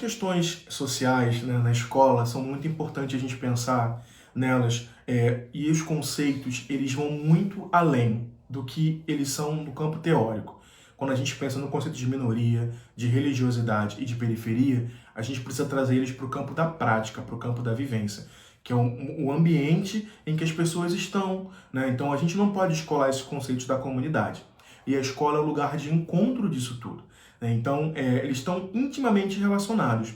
as questões sociais, né, na escola são muito importantes a gente pensar nelas, e os conceitos eles vão muito além do que eles são no campo teórico. Quando a gente pensa no conceito de minoria, de religiosidade e de periferia, a gente precisa trazer eles para o campo da prática, para o campo da vivência, que é o ambiente em que as pessoas estão, né? Então a gente não pode descolar esses conceitos da comunidade. E a escola é o lugar de encontro disso tudo, né? Então eles estão intimamente relacionados.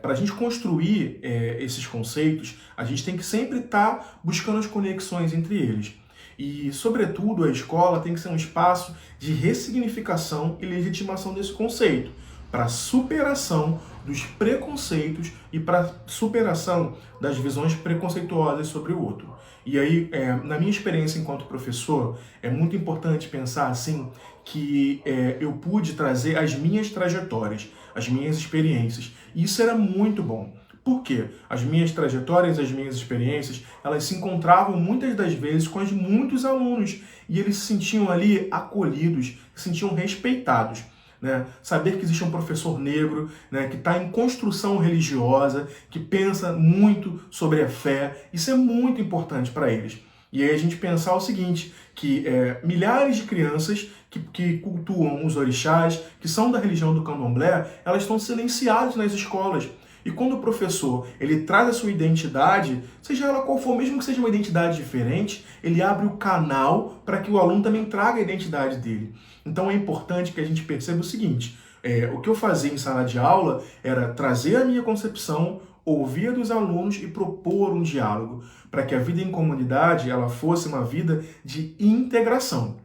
Para a gente construir esses conceitos, a gente tem que sempre estar buscando as conexões entre eles. E, sobretudo, a escola tem que ser um espaço de ressignificação e legitimação desse conceito, para superação dos preconceitos e para superação das visões preconceituosas sobre o outro. E aí, na minha experiência enquanto professor, é muito importante pensar assim que eu pude trazer as minhas trajetórias, as minhas experiências. E isso era muito bom. Por quê? As minhas trajetórias, as minhas experiências, elas se encontravam muitas das vezes com as de muitos alunos e eles se sentiam ali acolhidos, se sentiam respeitados. Né? Saber que existe um professor negro, né, que está em construção religiosa, que pensa muito sobre a fé, isso é muito importante para eles. E aí a gente pensar o seguinte, que milhares de crianças que cultuam os orixás, que são da religião do candomblé, elas estão silenciadas nas escolas. E quando o professor ele traz a sua identidade, seja ela qual for, mesmo que seja uma identidade diferente, ele abre o canal para que o aluno também traga a identidade dele. Então é importante que a gente perceba o seguinte, o que eu fazia em sala de aula era trazer a minha concepção, ouvir a dos alunos e propor um diálogo, para que a vida em comunidade ela fosse uma vida de integração.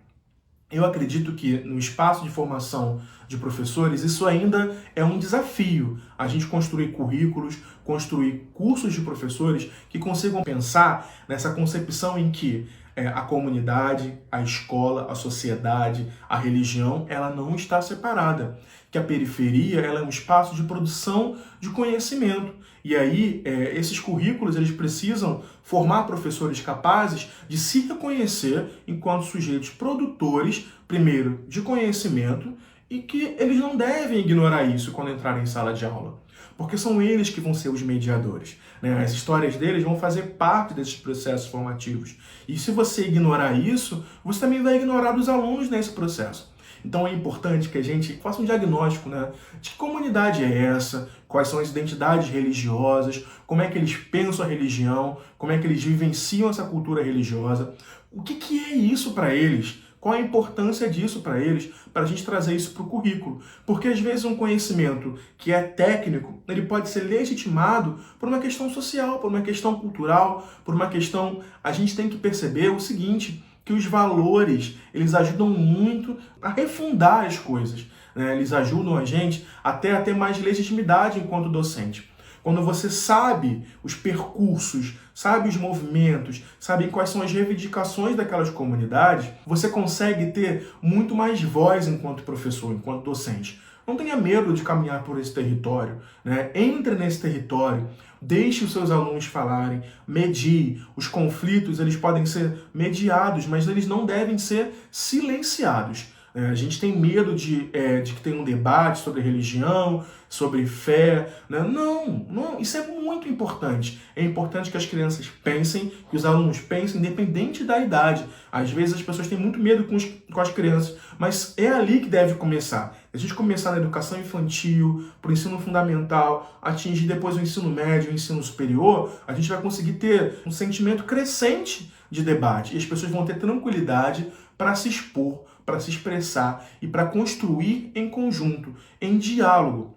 Eu acredito que no espaço de formação de professores, isso ainda é um desafio, a gente construir currículos, construir cursos de professores que consigam pensar nessa concepção em que a comunidade, a escola, a sociedade, a religião, ela não está separada. Que a periferia ela é um espaço de produção de conhecimento. E aí, esses currículos eles precisam formar professores capazes de se reconhecer enquanto sujeitos produtores, primeiro, de conhecimento, e que eles não devem ignorar isso quando entrarem em sala de aula. Porque são eles que vão ser os mediadores, né? As histórias deles vão fazer parte desses processos formativos. E se você ignorar isso, você também vai ignorar os alunos nesse processo. Então é importante que a gente faça um diagnóstico, né, de que comunidade é essa, quais são as identidades religiosas, como é que eles pensam a religião, como é que eles vivenciam essa cultura religiosa, o que é isso para eles, qual a importância disso para eles, para a gente trazer isso para o currículo. Porque às vezes um conhecimento que é técnico, ele pode ser legitimado por uma questão social, por uma questão cultural, por uma questão... A gente tem que perceber o seguinte, que os valores, eles ajudam muito a refundar as coisas, né? Eles ajudam a gente até a ter mais legitimidade enquanto docente. Quando você sabe os percursos, sabe os movimentos, sabe quais são as reivindicações daquelas comunidades, você consegue ter muito mais voz enquanto professor, enquanto docente. Não tenha medo de caminhar por esse território, né? Entre nesse território, deixe os seus alunos falarem, medie. Os conflitos eles podem ser mediados, mas eles não devem ser silenciados. A gente tem medo de que tenha um debate sobre religião, sobre fé. Né? Não, isso é muito importante. É importante que as crianças pensem, que os alunos pensem, independente da idade. Às vezes as pessoas têm muito medo com as crianças, mas é ali que deve começar. A gente começar na educação infantil, para o ensino fundamental, atingir depois o ensino médio, o ensino superior, a gente vai conseguir ter um sentimento crescente de debate. E as pessoas vão ter tranquilidade para se expor, para se expressar e para construir em conjunto, em diálogo.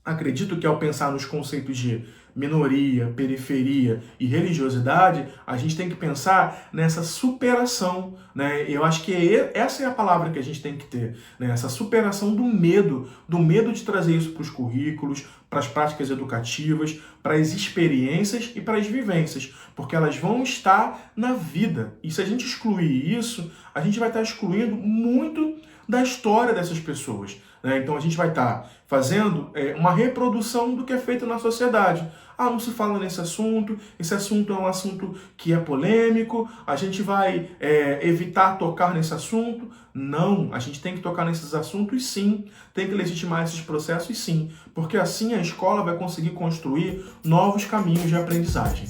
Acredito que ao pensar nos conceitos de minoria, periferia e religiosidade, a gente tem que pensar nessa superação, né? Eu acho que essa é a palavra que a gente tem que ter, né? Essa superação do medo de trazer isso para os currículos, para as práticas educativas, para as experiências e para as vivências, porque elas vão estar na vida. E se a gente excluir isso, a gente vai estar excluindo muito da história dessas pessoas, né? Então a gente vai estar fazendo uma reprodução do que é feito na sociedade. Ah, não se fala nesse assunto, esse assunto é um assunto que é polêmico, a gente vai evitar tocar nesse assunto. Não, a gente tem que tocar nesses assuntos sim, tem que legitimar esses processos sim, porque assim a escola vai conseguir construir novos caminhos de aprendizagem.